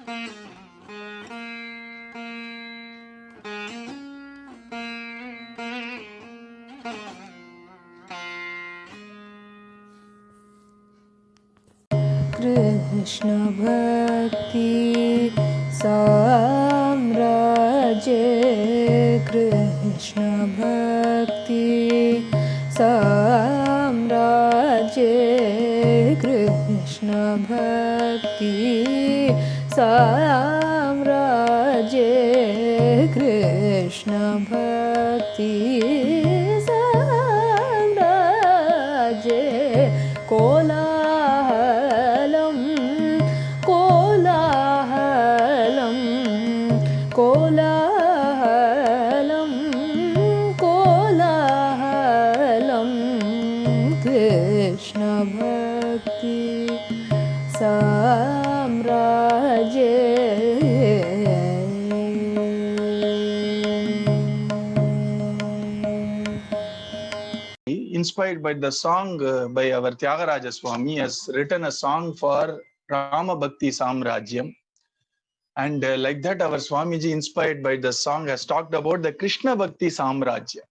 कृष्ण भक्ति साम्राज्य कृष्ण भक्ति साम्राज्य कृष्ण भक्ति साम्राज्य कृष्ण भक्ति साम्राज्य कोलाहलम कोलाहलम कोलाहलम कोलाहलम कृष्ण भक्ति साम्राज्य. Inspired by the song by our Tyagaraja Swami, has written a song for Rama Bhakti Samrajyam. And like that, our Swamiji, inspired by the song, has talked about the Krishna Bhakti Samrajya.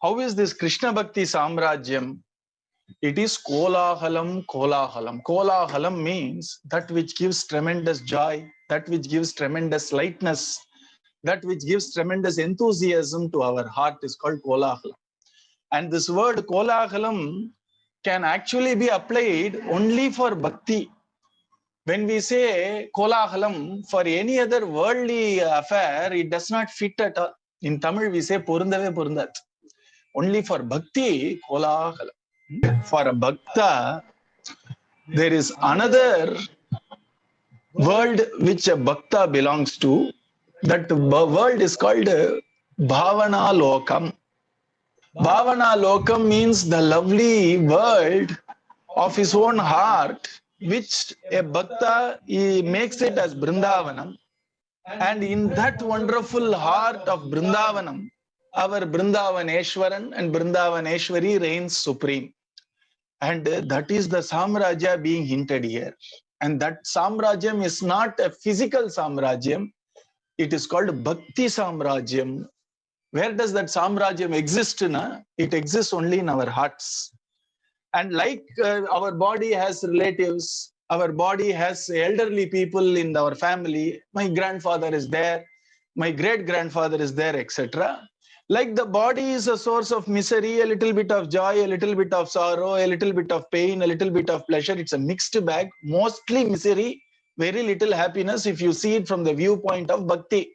How is this Krishna Bhakti Samrajyam? It is Kolahalam, Kolahalam. Kolahalam means that which gives tremendous joy, that which gives tremendous lightness, that which gives tremendous enthusiasm to our heart is called Kolahalam. And this word Kolahalam can actually be applied only for bhakti. When we say Kolahalam for any other worldly affair, it does not fit at all. In Tamil, we say Purundave Purundat. Only for bhakti, Kolahalam. For a bhakta, there is another world which a bhakta belongs to. That world is called Bhavana Lokam. Bhavana Lokam means the lovely world of his own heart, which a bhakta, he makes it as Brindavanam. And in that wonderful heart of Brindavanam, our Brindavaneshwaran and Brindavaneshwari reigns supreme. And that is the Samrajya being hinted here. And that Samrajyam is not a physical Samrajyam. It is called Bhakti Samrajyam. Where does that Samrajyam exist? It exists only in our hearts. And like our body has relatives, our body has elderly people in our family. My grandfather is there, my great-grandfather is there, etc. Like the body is a source of misery, a little bit of joy, a little bit of sorrow, a little bit of pain, a little bit of pleasure. It's a mixed bag, mostly misery, very little happiness if you see it from the viewpoint of bhakti.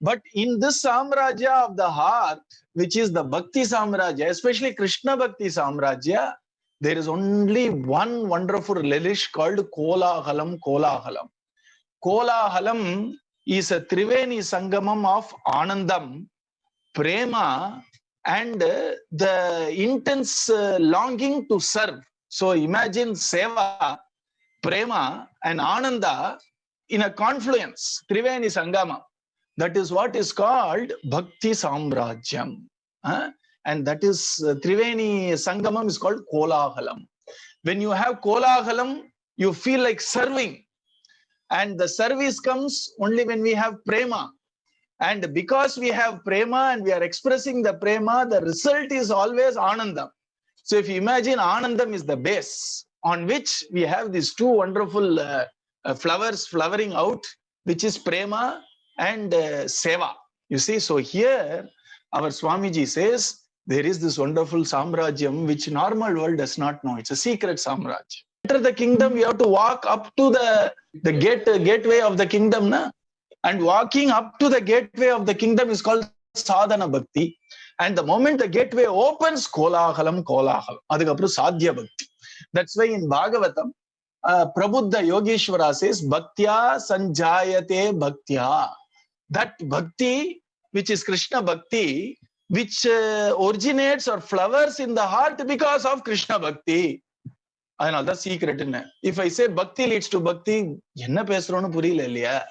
But in this Samrajya of the heart, which is the Bhakti Samrajya, especially Krishna Bhakti Samrajya, there is only one wonderful relish called Kolahalam, Kolahalam. Kolahalam is a Triveni Sangamam of Anandam, Prema, and the intense longing to serve. So imagine Seva, Prema, and Ananda in a confluence, Triveni Sangama. That is what is called Bhakti Samrajyam. And that is Triveni Sangamam is called Kolahalam. When you have Kolahalam, you feel like serving. And the service comes only when we have Prema. And because we have Prema and we are expressing the Prema, the result is always Anandam. So if you imagine Anandam is the base on which we have these two wonderful flowers flowering out, which is Prema and Seva. You see, so here our Swamiji says there is this wonderful Samrajyam which normal world does not know. It's a secret Samrajyam. Enter the kingdom, we have to walk up to the gateway of the kingdom. And walking up to the gateway of the kingdom is called Sadhana Bhakti. And the moment the gateway opens, Kolahalam, Kolahalam. Adhikapru Sadhya Bhakti. That's why in Bhagavatam, Prabuddha Yogeshwara says, Bhaktya Sanjayate Bhaktya. That Bhakti, which is Krishna Bhakti, which originates or flowers in the heart because of Krishna Bhakti. Another secret. If I say Bhakti leads to Bhakti, enna pesronu puriyala illaya.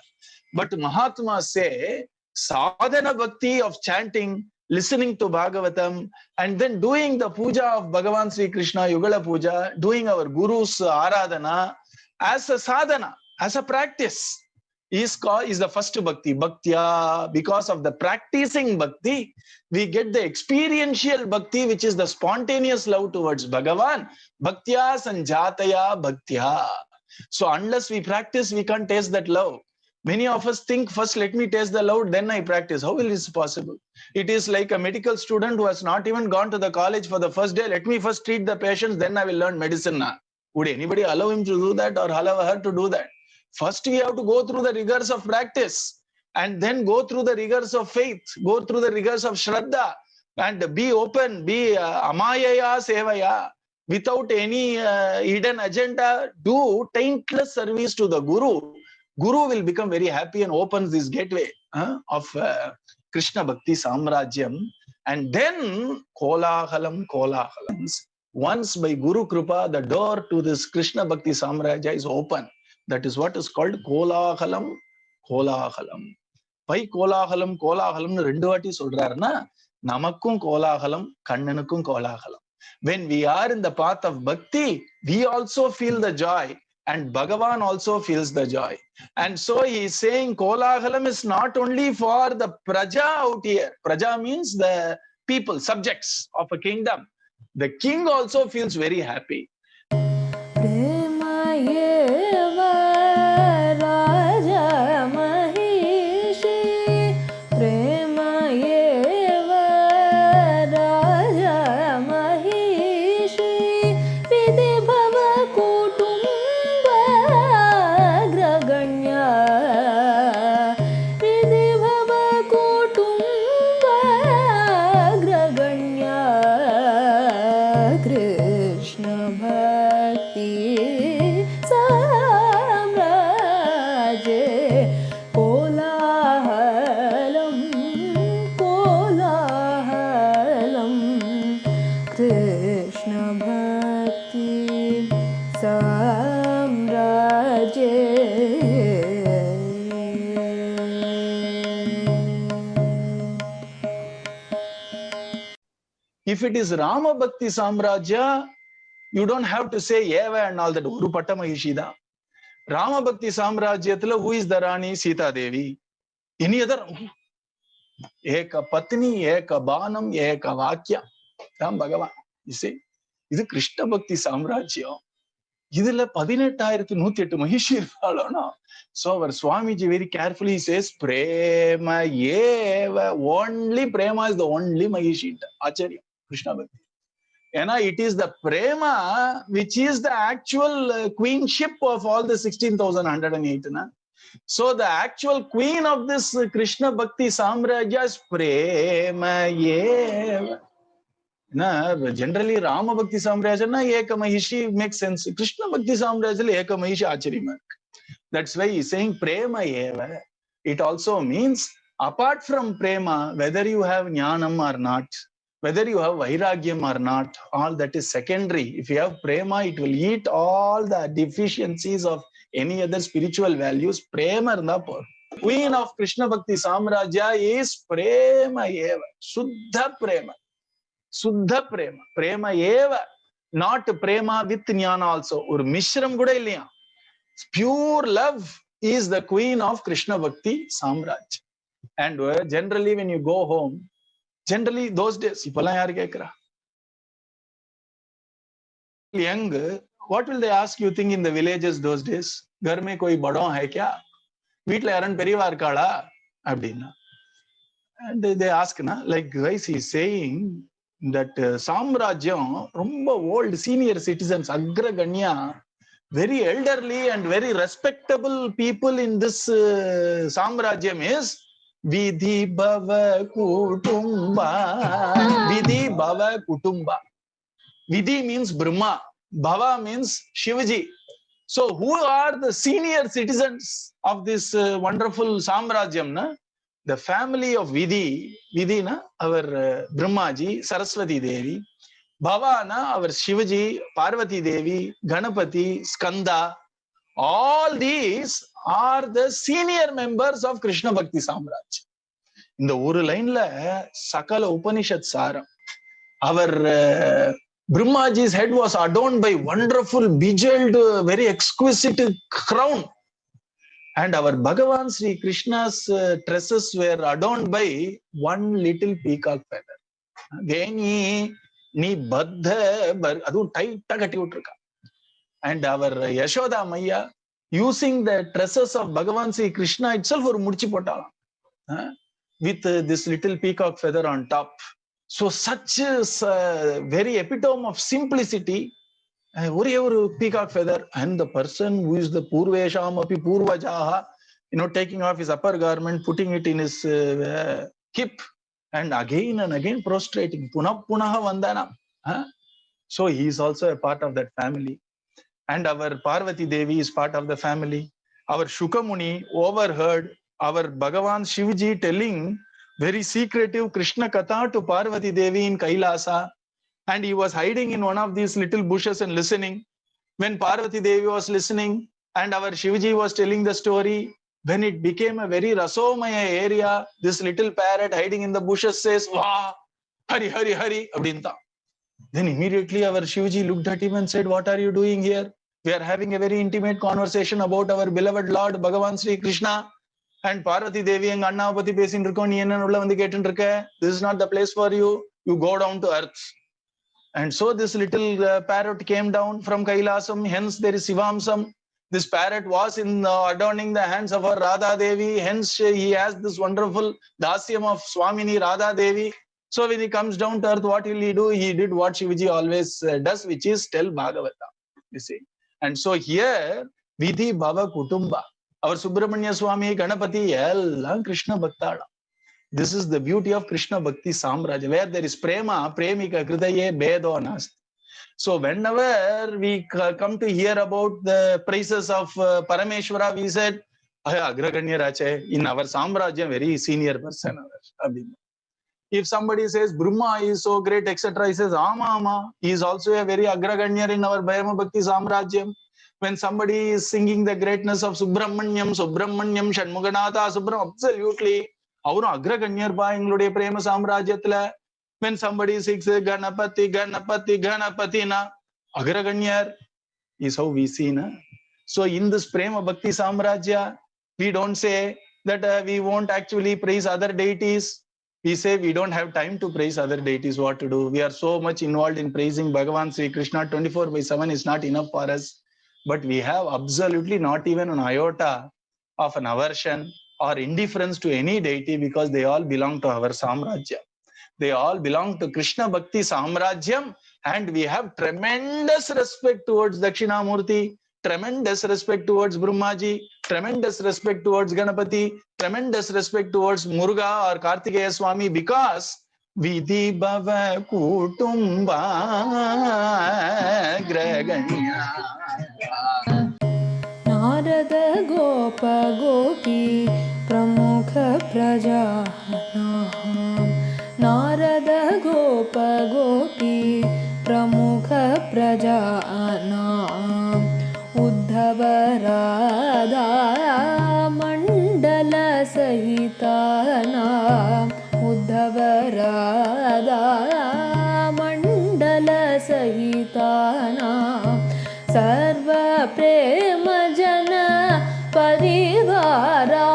But Mahatmas say, sadhana bhakti of chanting, listening to Bhagavatam, and then doing the puja of Bhagavan Sri Krishna, Yugala puja, doing our Guru's Aradhana as a sadhana. as a practice is the first bhakti. Bhaktya, because of the practicing bhakti, we get the experiential bhakti, which is the spontaneous love towards Bhagavan. Bhaktya sanjataya bhaktya. So unless we practice, we can't taste that love. Many of us think, first let me taste the love, then I practice. How will this possible? It is like a medical student who has not even gone to the college for the first day. Let me first treat the patients, then I will learn medicine. Would anybody allow him to do that or allow her to do that? First, we have to go through the rigors of practice and then go through the rigors of faith, go through the rigors of Shraddha, and be open, be amayaya sevaya, without any hidden agenda. Do taintless service to the Guru. Guru will become very happy and opens this gateway of Krishna Bhakti Samrajyam. And then Kolahalam. Once by Guru Kripa, the door to this Krishna Bhakti Samrajya is open. That is what is called Kolahalam. Why Kolahalam? Rendu vaati solrarna. Namakkum Kolahalam, Kannanukkum Kolahalam. When we are in the path of bhakti, we also feel the joy, and Bhagavan also feels the joy. And so he is saying Kolahalam is not only for the praja out here. Praja means the people, subjects of a kingdom. The king also feels very happy. If it is Rama Bhakti Samrajya, you don't have to say Eva and all that. Uru Patta Mahishida. Rama Bhakti Samrajyathila, who is the Rani? Sita Devi. Any other? Eka Patni, Eka Banam, Eka Vakya. Ram Bhagavan. You see, this is Krishna Bhakti Samrajya. Idhila 18,108 Mahishi irpalona. So our Swamiji very carefully says, Prema Eva. Only Prema is the only Mahishi. Acharya. Krishna Bhakti. And it is the prema which is the actual queenship of all the 16,108. So the actual queen of this Krishna Bhakti Samrajya is prema yeva. Generally Rama Bhakti Samrajya Eka Mahishi makes sense. Krishna Bhakti Samrajya Eka Mahishi Acharya. That's why he's saying prema yeva. It also means apart from prema, whether you have jnanam or not, whether you have vairagyam or not, all that is secondary. If you have prema, it will eat all the deficiencies of any other spiritual values. Prema irundha. Queen of Krishna Bhakti Samrajya is prema eva. Suddha prema. Suddha prema. Prema eva. Not prema with jnana also. Or mishram kuda illaya. Pure love is the queen of Krishna Bhakti Samrajya. And generally when you go home, generally those days, young, what will they ask you think in the villages those days? Ghar mein koi badon hai kya? Veetla yaran perivar kala? Abdina. And they ask, like guys, he's saying that Samrajyam, romba old senior citizens, Agraganya, very elderly and very respectable people in this Samrajyam is Vidhi Bhava Kutumba. Vidhi Bhava Kutumba. Vidhi means Brahma. Bhava means Shivaji. So who are the senior citizens of this wonderful Samrajyam? The family of Vidhi. Vidhi, our Brahmaji, Saraswati Devi. Bhava, our Shivaji, Parvati Devi, Ganapati, Skanda. All these are the senior members of Krishna Bhakti Samrajya. In the Uru line la Sakala Upanishad Saram. Our Brahmaji's head was adorned by wonderful, bejeweled, very exquisite crown. And our Bhagavan Sri Krishna's tresses were adorned by one little peacock feather. நீ பத்த அதுவும் டைட்டா கட்டி விட்டுருக்கா. And our Yashoda Maya using the tresses of Bhagavan Sri Krishna itself ஒரு முடிச்சு போட்டாலாம் with this little peacock feather on top. So such is very epitome of simplicity. ஒரே ஒரு peacock feather, and the person who is the purvesham api purvajaha, taking off his upper garment, putting it in his hip, and again prostrating. Punaha vandana. So he is also a part of that family. And our Parvati Devi is part of the family. Our Shukamuni overheard our Bhagavan Shivji telling very secretive Krishna Katha to Parvati Devi in Kailasa. And he was hiding in one of these little bushes and listening. When Parvati Devi was listening and our Shivji was telling the story, when it became a very Rasomaya area, this little parrot hiding in the bushes says, "Wow, Hari, Hari, Hari," abdinta. Then immediately our Shivji looked at him and said, "What are you doing here? We are having a very intimate conversation about our beloved Lord Bhagavan Sri Krishna." And Parvati Devi and Anna Pati pesin irukkom, nee enna ulla vandu kettu irukka? This is not the place for you. You go down to earth. And so this little parrot came down from Kailasam. Hence there is Sivamsam. This parrot was in adorning the hands of our Radha Devi. Hence he has this wonderful dasyam of Swamini Radha Devi. So when he comes down to earth, what will he do? He did what Shivji always does, which is tell Bhagavata. You see. And so here, Vidhi Bhava Kutumba, our Subramanya Swami, Ganapati, Ellam Krishna Bhaktala. This is the beauty of Krishna Bhakti Samrajya. Where there is prema, premika kridaye bedo nast. So whenever we come to hear about the praises of Parameshwara, we said, Agraganya Rache, in our Samrajya, very senior person. If somebody says Brahma is so great, etc., he says Ama, he is also a very Agraganyar in our Bhayama Bhakti Samrajyam. When somebody is singing the greatness of Subramanyam, Shanmuganatha, absolutely, அவரும் அக்ரகண்யர்பா எங்களுடைய பிரேம சாம்ராஜ்யத்துல. When somebody sings Ganapati, Ganapati, Ganapati-na, Agraganyar is how we see, na? So in this prema bhakti samrajya, we don't say that we won't actually praise other deities. We say we don't have time to praise other deities. What to do? We are so much involved in praising Bhagavan Sri Krishna. 24/7 is not enough for us. But we have absolutely not even an iota of an aversion or indifference to any deity, because they all belong to our Samrajya. They all belong to Krishna Bhakti Samrajyam, and we have tremendous respect towards Dakshinamurti, tremendous respect towards Brahmaji, tremendous respect towards Ganapati, tremendous respect towards Muruga or Kartikeya Swami, because Vidhi Bhava Kutumba Agraganya. Narad गोप गोपी प्रमुख प्रजा नारद गोप गोपी प्रमुख प्रजा उद्धव राधा मंडल सहिता उद्धव राधा मंडल सहिता सर्व प्रेम जन परिवाराणां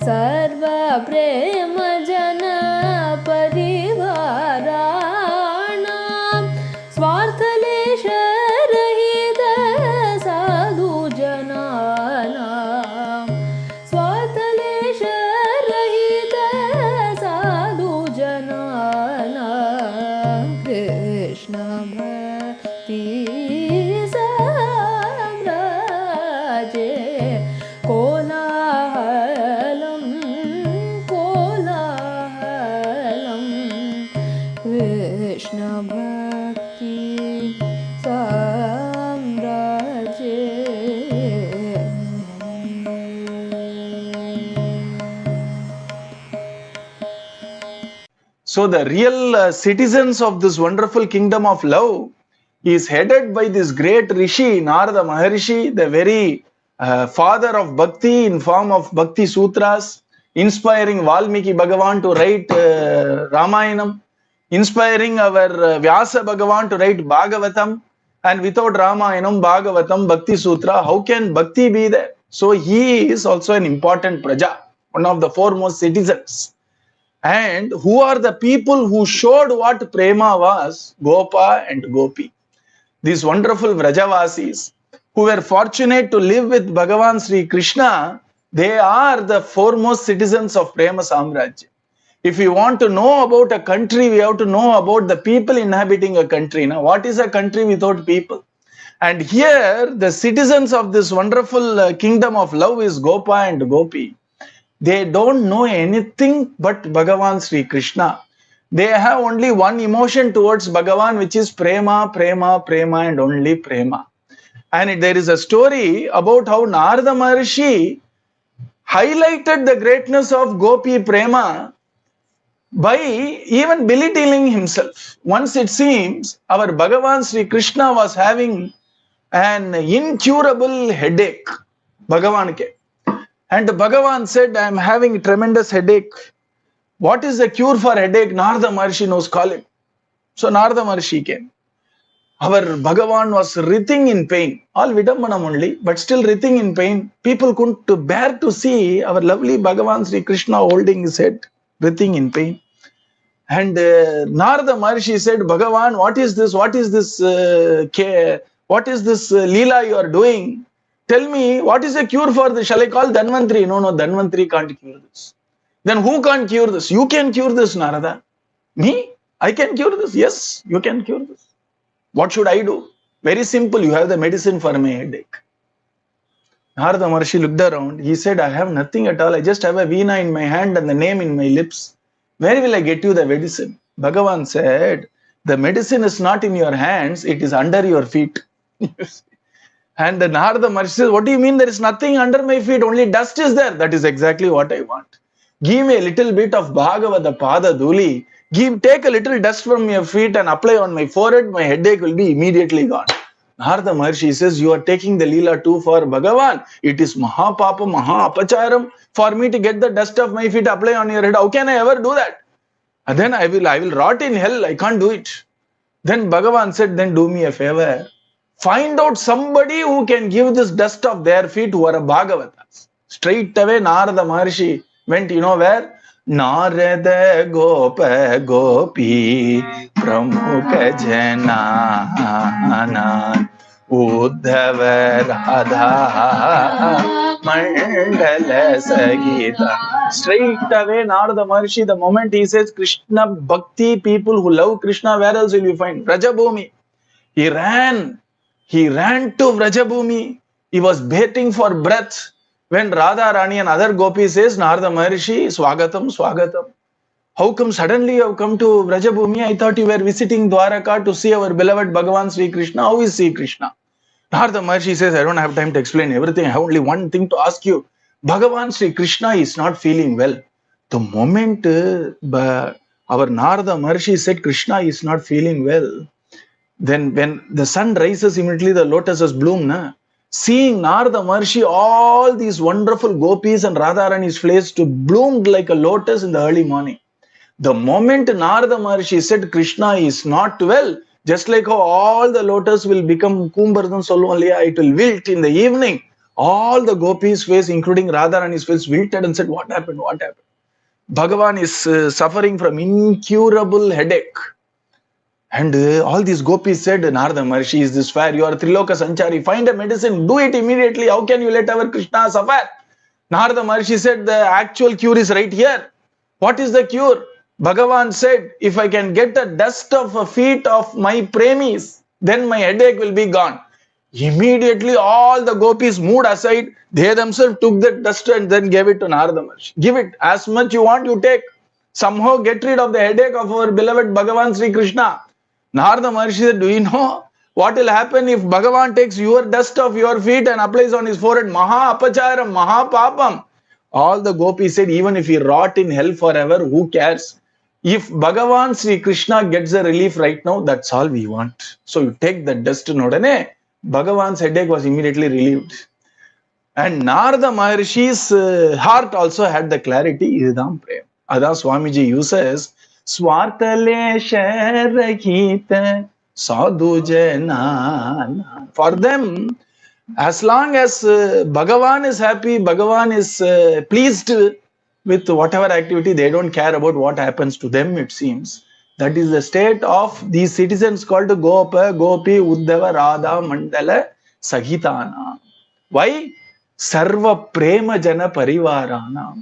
सर्व प्रेम जन परिवाराणां स्वार्थलेश रहित साधु जनानां स्वार्थलेश रहित साधु जनानां कृष्ण भक्ति साम्राज्ये कोलाहलं कोलाहलं कृष्ण भक्ति साम्राज्ये. So the real citizens of this wonderful kingdom of love is headed by this great Rishi, Narada Maharishi, the very father of Bhakti in form of Bhakti Sutras, inspiring Valmiki Bhagavan to write Ramayanam, inspiring our Vyasa Bhagavan to write Bhagavatam, And without Ramayanam, Bhagavatam, Bhakti Sutra, how can Bhakti be there? So he is also an important praja, one of the foremost citizens. And who are the people who showed what prema was? Gopa and Gopi. These wonderful Vrajavasis who were fortunate to live with Bhagavan Sri Krishna, they are the foremost citizens of Prema Samrajya. If we want to know about a country, we have to know about the people inhabiting a country. Now, what is a country without people? And here, the citizens of this wonderful kingdom of love is Gopa and Gopi. They don't know anything but Bhagavan Sri Krishna. They have only one emotion towards Bhagavan, which is prema, prema, prema, and only prema. And there is a story about how Narada Maharshi highlighted the greatness of Gopi prema by even belittling himself. Once it seems our Bhagavan Sri Krishna was having an incurable headache. Bhagavan ke. And Bhagavan said, I am having a tremendous headache. What is the cure for headache? Narada Maharshi knows, call him. So Narada Maharshi came. Our Bhagavan was writhing in pain. All Vidambanam only, but still writhing in pain. People couldn't bear to see our lovely Bhagavan Sri Krishna holding his head, writhing in pain. And Narada Maharshi said, Bhagavan, what is this? What is this what is this Leela you are doing? Tell me, what is the cure for this? Shall I call Dhanvantri? No, Dhanvantri can't cure this. Then who can't cure this? You can cure this, Narada. Me? I can cure this? Yes, you can cure this. What should I do? Very simple. You have the medicine for my headache. Narada Maharshi looked around. He said, I have nothing at all. I just have a veena in my hand and the name in my lips. Where will I get you the medicine? Bhagavan said, the medicine is not in your hands. It is under your feet. And the Narada Maharshi says, what do you mean there is nothing under my feet? Only dust is there. That is exactly what I want. Give me a little bit of Bhagavata Pada Dhuli. Take a little dust from your feet and apply on my forehead. My headache will be immediately gone. Narada Maharshi says, you are taking the Leela too far, Bhagavan. It is Mahapapa, Mahapacharam for me to get the dust of my feet, apply on your head. How can I ever do that? And then I will rot in hell. I can't do it. Then Bhagavan said, then do me a favor. Find out somebody who can give this dust of their feet who are a Bhagavatas. Straight away, Narada Maharshi went, you know where? Narada Gopa Gopi Pramukha Jana Uddhava Radha Mandala Sagita. Straight away, Narada Maharshi, the moment he says Krishna Bhakti, people who love Krishna, where else will you find? Vrajabhumi. He ran to Vrajabhumi. He was waiting for breath. When Radha Rani and other gopis says, Narada Maharshi, Swagatam, Swagatam. How come suddenly you have come to Vrajabhumi? I thought you were visiting Dwaraka to see our beloved Bhagavan Sri Krishna. How is Sri Krishna? Narada Maharshi says, I don't have time to explain everything. I have only one thing to ask you. Bhagavan Sri Krishna is not feeling well. The moment our Narada Maharshi said Krishna is not feeling well, then when the sun rises, immediately the lotuses bloom. Na? Seeing Narada Maharshi, all these wonderful gopis and Radharani's face to bloomed like a lotus in the early morning. The moment Narada Maharshi said Krishna is not well, just like how all the lotus will become Kumbardhan Solvalya, it will wilt in the evening. All the gopis' face, including Radharani's face, wilted and said, what happened? What happened? Bhagavan is suffering from incurable headache. And all these gopis said, Narada Maharshi, is this fair? You are Triloka Sanchari. Find a medicine. Do it immediately. How can you let our Krishna suffer? Narada Maharshi said, the actual cure is right here. What is the cure? Bhagavan said, if I can get the dust of the feet of my premis, then my headache will be gone. Immediately all the gopis moved aside. They themselves took the dust and then gave it to Narada Maharshi. Give it. As much you want, you take. Somehow get rid of the headache of our beloved Bhagavan Sri Krishna. Narada Maharshi said, do you know what will happen if Bhagavan takes your dust of your feet and applies on his forehead? Maha apacharam, maha papam. All the gopis said, even if he rot in hell forever, who cares? If Bhagavan Sri Krishna gets a relief right now, that's all we want. So you take the dust nodane, Bhagavan's headache was immediately relieved. And Narada Maharshi's heart also had the clarity, Idam Prem. Adan Swamiji uses, Swartale Sharakita sadhu jana. For them, as long as Bhagavan is happy, Bhagavan is pleased with whatever activity, they don't care about what happens to them, it seems. That is the state of these citizens called Gopa, Gopi, Uddhava, Radha, Mandala, Sahitana. Why? Sarva Prema Jana Parivarana.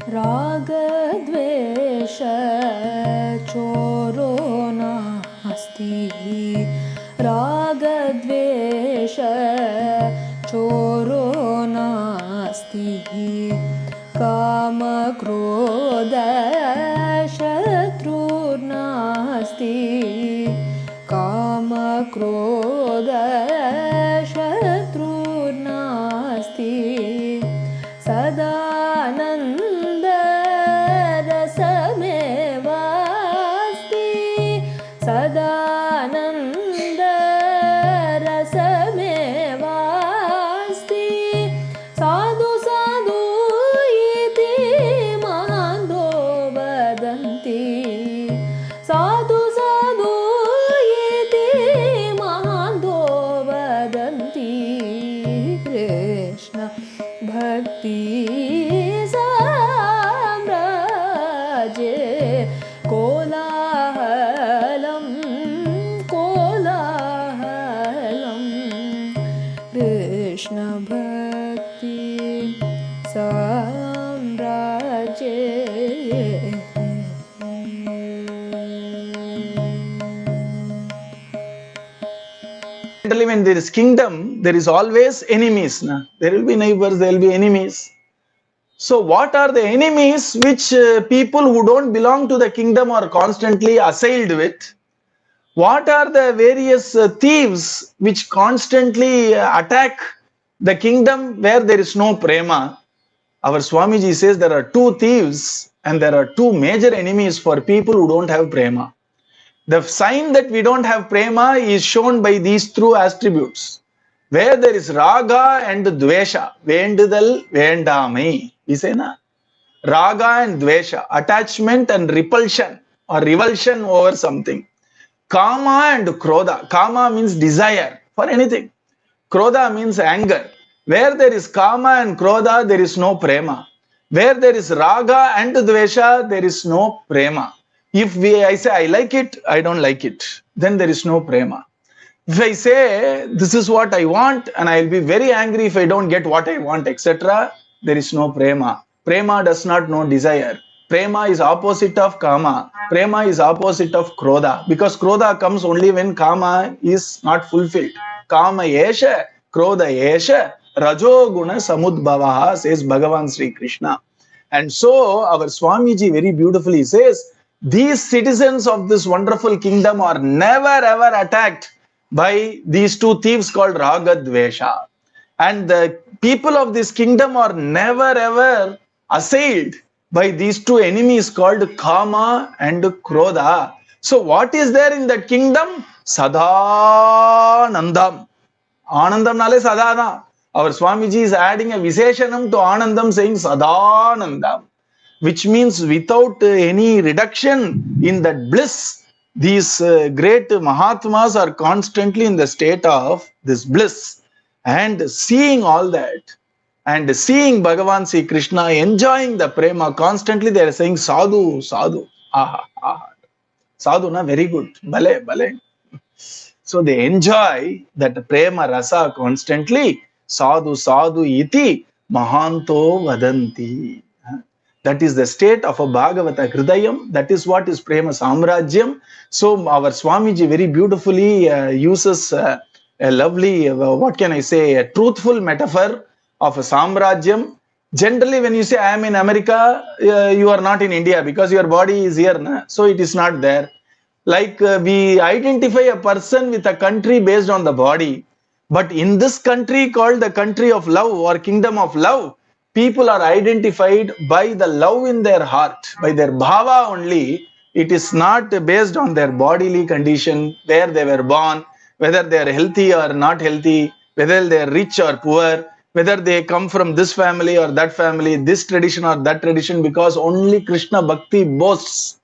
Raga Dvesha Choro Nasti. Raga Dvesha Choro Nasti. Kama Krodha Shatru Nasti. Kama Krodha Shatru Nasti. Sadananda Rasame Vasti. Sadananda Rasame Vasti. Sadhu Sadhu iti mahando vadanti. Sadhu Sadhu iti mahando vadanti. Krishna Bhakti Samraje Kolahalam Kolahalam. Krishna Bhakti Samraje. Generally, when there is kingdom, there is always enemies. Na? There will be neighbors, there will be enemies. So, what are the enemies which people who don't belong to the kingdom are constantly assailed with? What are the various thieves which constantly attack the kingdom where there is no prema? Our Swamiji says there are two thieves and there are two major enemies for people who don't have prema. The sign that we don't have prema is shown by these two attributes. Where there is raga and dvesha, vendudal, vendamai. We say na? Raga and dvesha, attachment and repulsion or revulsion over something. Kama and krodha. Kama means desire for anything. Krodha means anger. Where there is kama and krodha, there is no prema. Where there is raga and dvesha, there is no prema. If I say I like it, I don't like it, then there is no prema. If I say this is what I want and I will be very angry if I don't get what I want, etc., there is no prema. Prema does not know desire. Prema is opposite of kama. Prema is opposite of krodha, because krodha comes only when kama is not fulfilled. Kama yesha, krodha yesha, rajo guna samudbhavaha, says Bhagavan Sri Krishna. And so our Swamiji very beautifully says, these citizens of this wonderful kingdom are never ever attacked by these two thieves called Raga Dvesha. And the people of this kingdom are never ever assailed by these two enemies called Kama and Krodha. So what is there in that kingdom? Sadanandam. Anandam nale sadana. Our Swamiji is adding a Visheshanam to Anandam, saying Sadanandam, which means without any reduction in that bliss. These great Mahatmas are constantly in the state of this bliss and seeing all that and seeing Bhagavan Sri Krishna enjoying the prema constantly. They are saying sadhu, sadhu, aha, aha. Sadhu na, very good, bale, bale. So they enjoy that prema rasa constantly. Sadhu, sadhu iti mahanto vadanti. That is the state of a Bhagavata Hridayam. That is what is Prema Samrajyam. So our Swamiji very beautifully uses a lovely, what can I say, a truthful metaphor of a Samrajyam. Generally, when you say, I am in America, you are not in India because your body is here. Na? So it is not there. Like we identify a person with a country based on the body. But in this country called the country of love or kingdom of love, people are identified by the love in their heart, by their bhava only. It is not based on their bodily condition, where they were born, whether they are healthy or not healthy, whether they are rich or poor, whether they come from this family or that family, this tradition or that tradition, because only Krishna Bhakti boasts